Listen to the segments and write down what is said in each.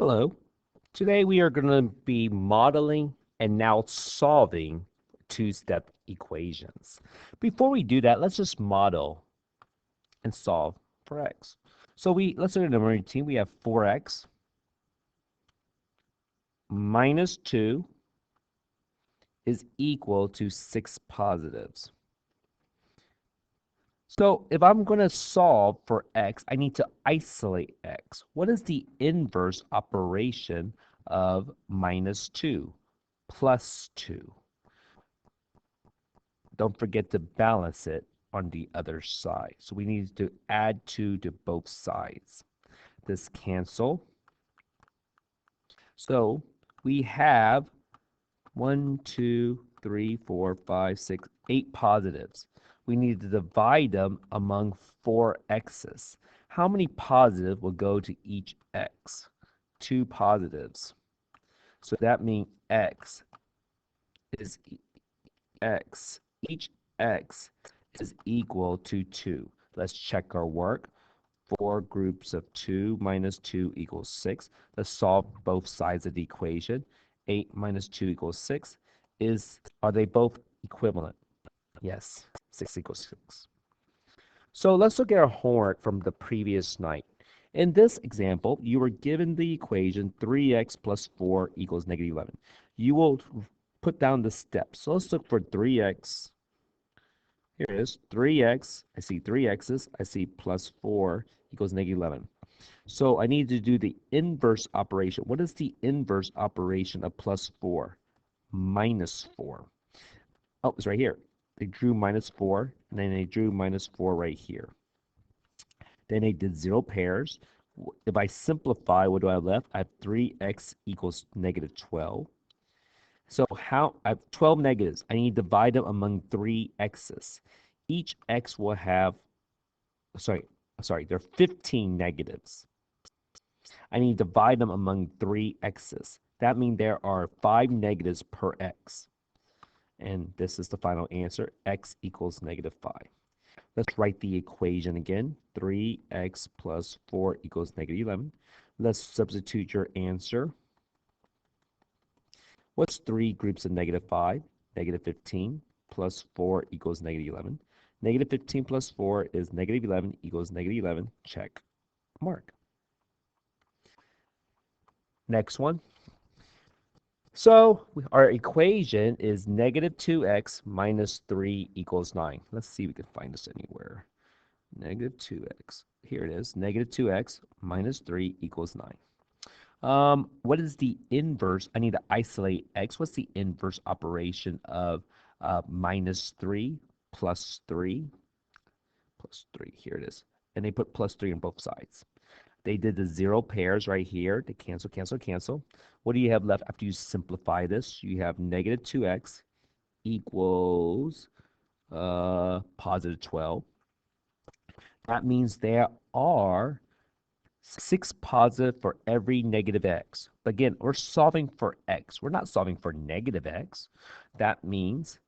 Hello. Today we are going to be modeling and now solving two-step equations. Before we do that, let's just model and solve for x. So let's look at number 18. We have 4x minus 2 is equal to 6 positives. So if I'm going to solve for x, I need to isolate x. What is the inverse operation of minus 2 plus 2? Don't forget to balance it on the other side. So we need to add 2 to both sides. This cancel. So we have 1, 2, 3, 4, 5, 6, 8 positives. We need to divide them among 4 x's. How many positives will go to each x? 2 positives. So that means x is x. Each x is equal to 2. Let's check our work. 4 groups of 2 minus 2 equals 6. Let's solve both sides of the equation. 8 minus 2 equals 6. Are they both equivalent? Yes, 6 equals 6. So let's look at our homework from the previous night. In this example, you were given the equation 3x plus 4 equals negative 11. You will put down the steps. So let's look for 3x. Here it is, 3x. I see 3 x's. I see plus 4 equals negative 11. So I need to do the inverse operation. What is the inverse operation of plus 4? Minus 4. Oh, it's right here. They drew minus 4, and then they drew minus 4 right here. Then they did 0 pairs. If I simplify, what do I have left? I have 3x equals negative 12. So I have 12 negatives. I need to divide them among 3 x's. Each x will have, sorry, there are 15 negatives. I need to divide them among 3 x's. That means there are 5 negatives per x. And this is the final answer. X equals negative 5. Let's write the equation again. 3x plus 4 equals negative 11. Let's substitute your answer. What's 3 groups of negative 5? Negative 15 plus 4 equals negative 11. Negative 15 plus 4 is negative 11 equals negative 11. Check mark. Next one. So our equation is negative 2x minus 3 equals 9. Let's see if we can find this anywhere. Negative 2x. Here it is. Negative 2x minus 3 equals 9. What is the inverse? I need to isolate x. What's the inverse operation of minus 3 plus 3? Plus 3. Here it is. And they put plus 3 on both sides. They did the 0 pairs right here. They cancel, cancel, cancel. What do you have left after you simplify this? You have negative 2x equals positive 12. That means there are 6 positive for every negative x. But again, we're solving for x. We're not solving for negative x. That means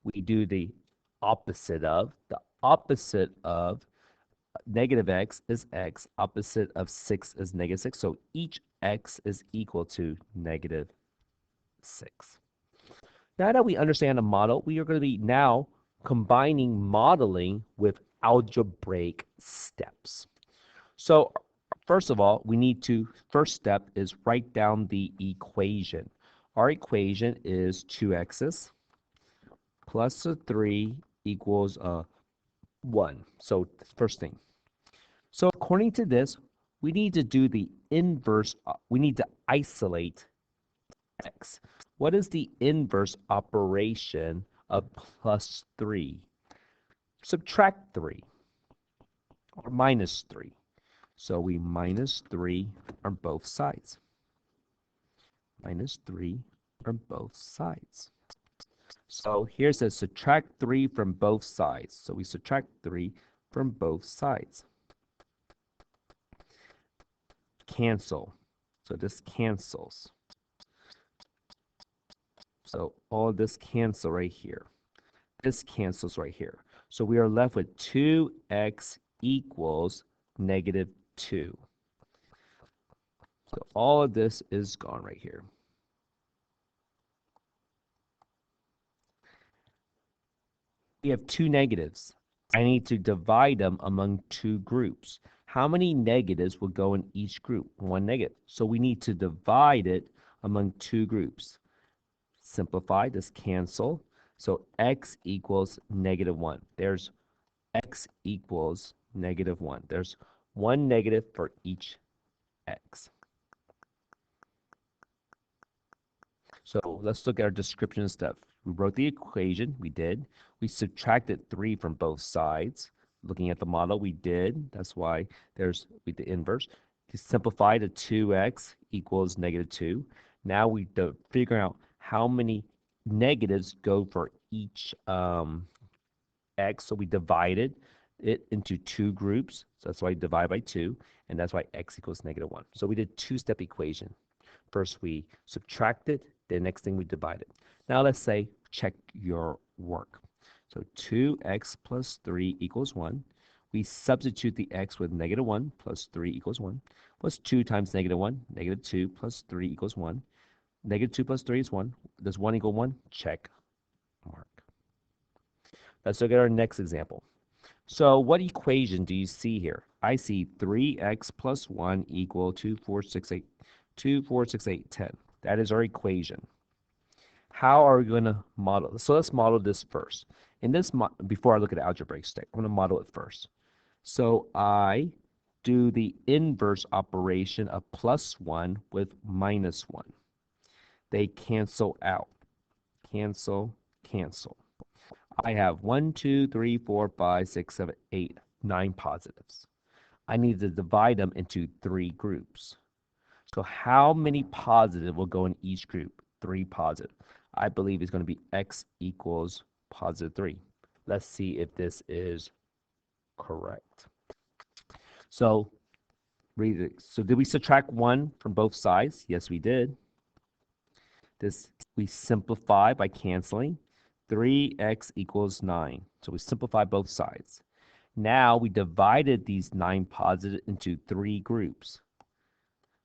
we do the opposite of. The opposite of negative x is x. Opposite of 6 is negative 6. So each x is equal to negative 6. Now that we understand the model, we are going to be now combining modeling with algebraic steps. So first of all, first step is write down the equation. Our equation is 2x's plus a 3 equals 1. So first thing. So according to this, we need to do the inverse. We need to isolate x. What is the inverse operation of plus 3? Subtract 3 or minus 3. So we minus 3 on both sides. Minus 3 on both sides. So here it says subtract 3 from both sides. So we subtract 3 from both sides. Cancel. So this cancels. So all this cancel right here. This cancels right here. So we are left with 2x equals negative 2. So all of this is gone right here. We have two negatives. I need to divide them among two groups. How many negatives will go in each group? One negative. So we need to divide it among two groups. Simplify, just cancel. So x equals -1. There's x equals -1. There's one negative for each x. So let's look at our description step. We wrote the equation, we did. We subtracted 3 from both sides. Looking at the model, we did. That's why we the inverse. To simplify, the 2x equals -2. Now we figure out how many negatives go for each x. So we divided it into two groups. So that's why I divide by 2, and that's why x equals -1. So we did two-step equation. First, we subtracted. The next thing we divided. Now let's say check your work. So 2x plus 3 equals 1. We substitute the x with -1 plus 3 equals 1. What's 2 times -1? -2 plus 3 equals 1. -2 plus 3 is 1. Does 1 equal 1? Check mark. Let's look at our next example. So what equation do you see here? I see 3x plus 1 equal 2, 4, 6, 8. 2, 4, 6, 8, 10. That is our equation. How are we going to model this? So let's model this first. In this, before I look at algebraic step, I'm going to model it first. So I do the inverse operation of +1 with -1. They cancel out. Cancel, cancel. I have 1, 2, 3, 4, 5, 6, 7, 8, 9 positives. I need to divide them into 3 groups. So how many positive will go in each group? 3 positive. I believe it's going to be x equals +3. Let's see if this is correct. So did we subtract 1 from both sides? Yes, we did. We simplify by canceling. 3x equals 9. So we simplify both sides. Now we divided these 9 positive into 3 groups.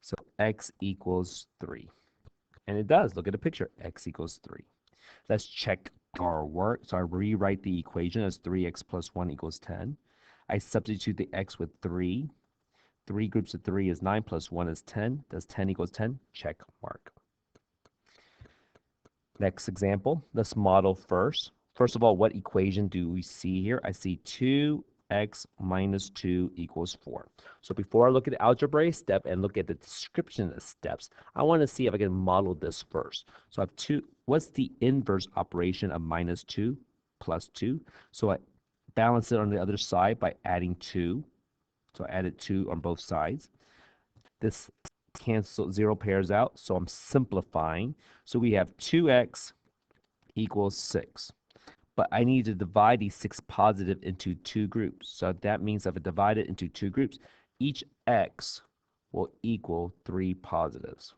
So x equals 3. And it does. Look at the picture. X equals 3. Let's check our work. So I rewrite the equation as 3x plus 1 equals 10. I substitute the x with 3. 3 groups of 3 is 9 plus 1 is 10. Does 10 equals 10? Check mark. Next example. Let's model first. First of all, what equation do we see here? I see 2x minus 2 equals 4. So before I look at the algebraic step and look at the description of steps, I want to see if I can model this first. So I have 2. What's the inverse operation of -2 plus 2? So I balance it on the other side by adding 2. So I added 2 on both sides. This cancel 0 pairs out, so I'm simplifying. So we have 2x equals 6. But I need to divide these 6 positive into 2 groups. So that means if I divide it into 2 groups, each x will equal 3 positives.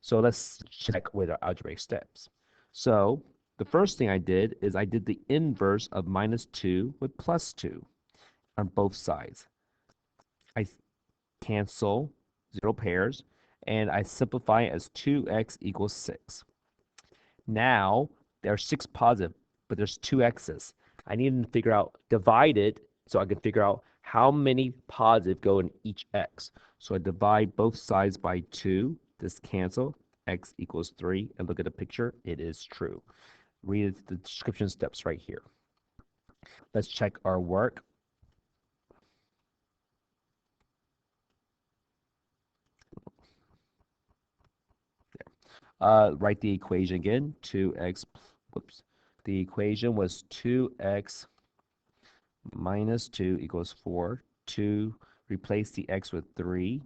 So let's check with our algebraic steps. So the first thing I did is I did the inverse of -2 with +2 on both sides. I cancel 0 pairs, and I simplify it as 2x equals 6. Now, there are 6 positive, but there's 2 x's. I need to figure out, divide it, so I can figure out how many positive go in each x. So I divide both sides by 2. This cancel. X equals 3. And look at the picture. It is true. Read the description steps right here. Let's check our work. Write the equation again. 2x, whoops. The equation was 2x minus 2 equals 4. 2, replace the x with 3.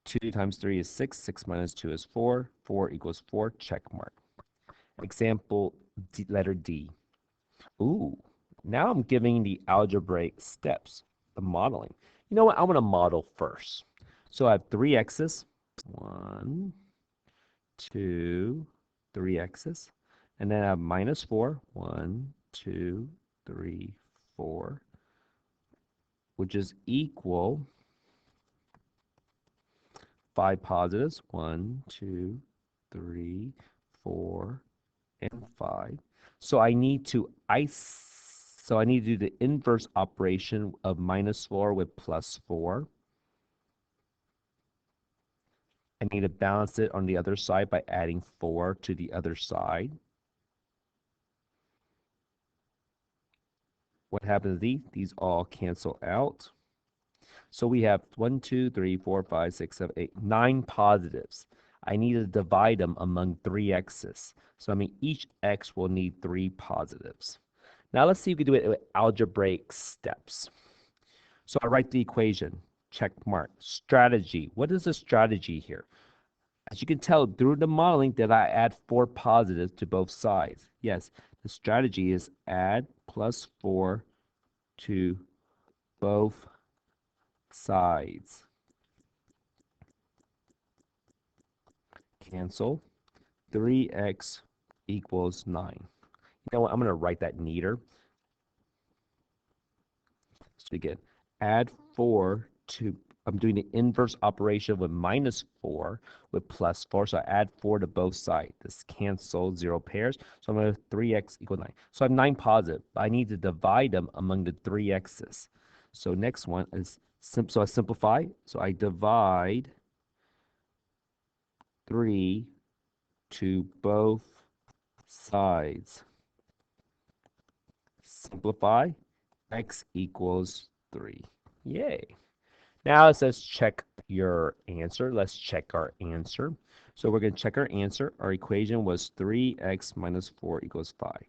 2 times 3 is 6. 6 minus 2 is 4. 4 equals 4. Check mark. Example D, letter D. Ooh, now I'm giving the algebraic steps, the modeling. You know what? I'm going to model first. So I have 3 x's. 1, 2, 3 x's. And then I have -4. 1, 2, 3, 4. Which is equal 5 positives. 1, 2, 3, 4, and 5. So I need to do the inverse operation of -4 with +4. I need to balance it on the other side by adding 4 to the other side. What happens to these? These all cancel out. So we have 1, 2, 3, 4, 5, 6, 7, 8, 9 positives. I need to divide them among 3 x's. So I mean each x will need 3 positives. Now let's see if we can do it with algebraic steps. So I write the equation, check mark. Strategy. What is the strategy here? As you can tell through the modeling that I add 4 positives to both sides. Yes, the strategy is add +4 to both sides. Cancel. 3x equals 9. You know what? I'm going to write that neater. So again, add 4 to, I'm doing the inverse operation with -4 with +4. So I add 4 to both sides. This cancels 0 pairs. So I'm going to 3x equal 9. So I have 9 positive. I need to divide them among the 3 x's. So next one is, so I simplify. So I divide 3 to both sides. Simplify. X equals 3. Yay. Now it says check your answer. Let's check our answer. So we're going to check our answer. Our equation was 3x minus 4 equals 5.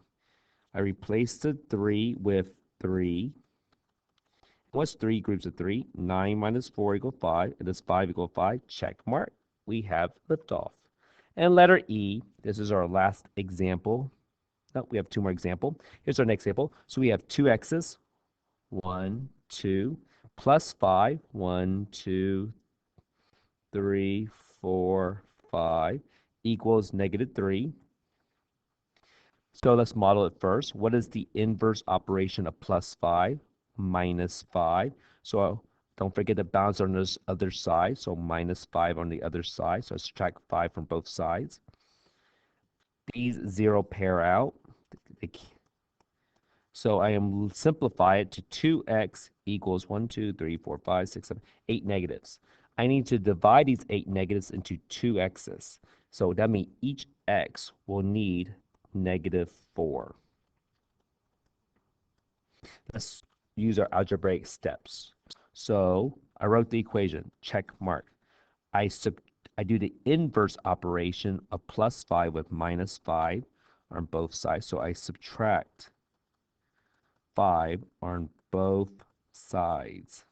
I replaced the 3 with 3. What's 3 groups of 3? 9 minus 4 equals 5. And does 5 equal 5? Check mark. We have liftoff. And letter E, this is our last example. No, we have 2 more examples. Here's our next example. So we have 2 x's. 1, 2, plus 5. 1, 2, 3, 4, 5 equals -3. So let's model it first. What is the inverse operation of +5? -5. So don't forget to balance on this other side. So -5 on the other side. So I subtract 5 from both sides. These 0 pair out. So I am simplify it to 2x equals 1, 2, 3, 4, 5, 6, 7, 8 negatives. I need to divide these 8 negatives into 2 x's. So that means each x will need -4. Let's use our algebraic steps. So I wrote the equation, check mark. I do the inverse operation of +5 with -5 on both sides. So I subtract 5 on both sides.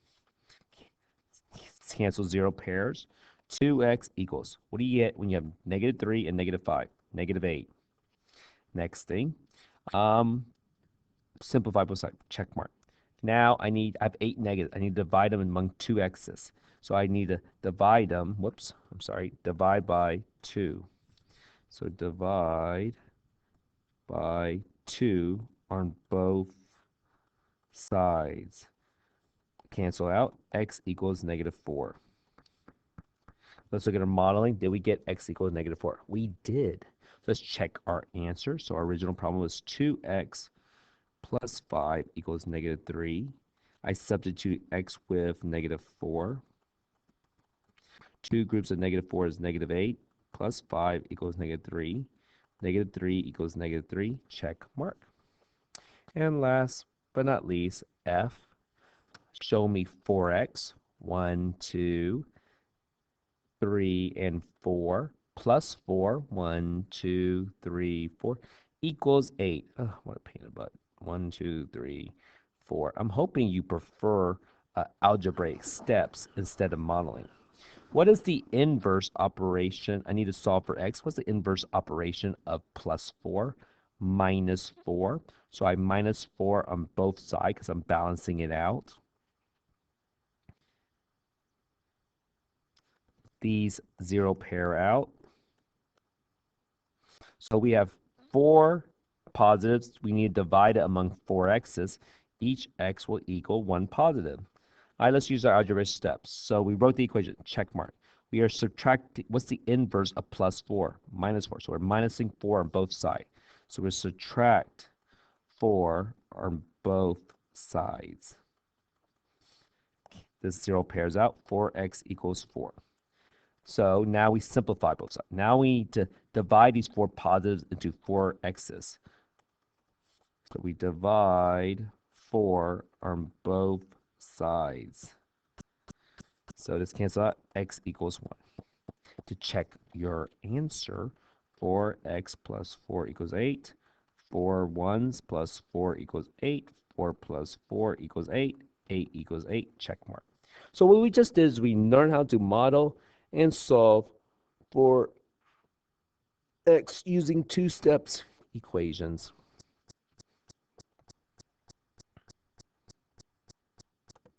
Cancel 0 pairs. 2x equals, what do you get when you have -3 and -5? -8. Next thing, simplify both sides, check mark. Now I have 8 negatives. I need to divide them among 2 x's. So I need to divide them, divide by 2. So divide by 2 on both sides. Cancel out. X equals -4. Let's look at our modeling. Did we get x equals -4? We did. Let's check our answer. So our original problem was 2x plus 5 equals -3. I substitute x with -4. 2 groups of -4 is -8. Plus 5 equals -3. -3 equals -3. Check mark. And last but not least, F. Show me 4x. 1, 2, 3, and 4. Plus 4. 1, 2, 3, 4. Equals 8. Oh, what a pain in the butt. 1, 2, 3, 4. I'm hoping you prefer algebraic steps instead of modeling. What is the inverse operation? I need to solve for x. What's the inverse operation of +4? -4. So I -4 on both sides because I'm balancing it out. These 0 pair out. So we have 4 positives. We need to divide it among 4 x's. Each x will equal 1 positive. All right, let's use our algebraic steps. So we wrote the equation, check mark. We are subtracting, what's the inverse of plus 4? Minus 4. So we're minusing 4 on both sides. So we subtract 4 on both sides. This 0 pairs out. 4x equals 4. So now we simplify both sides. Now we need to divide these 4 positives into 4 x's. So we divide 4 on both sides. So this cancels out. X equals 1. To check your answer, 4x plus 4 equals 8. 4 ones plus 4 equals 8. 4 plus 4 equals 8. 8 equals 8. Check mark. So what we just did is we learned how to model and solve for x using two steps equations.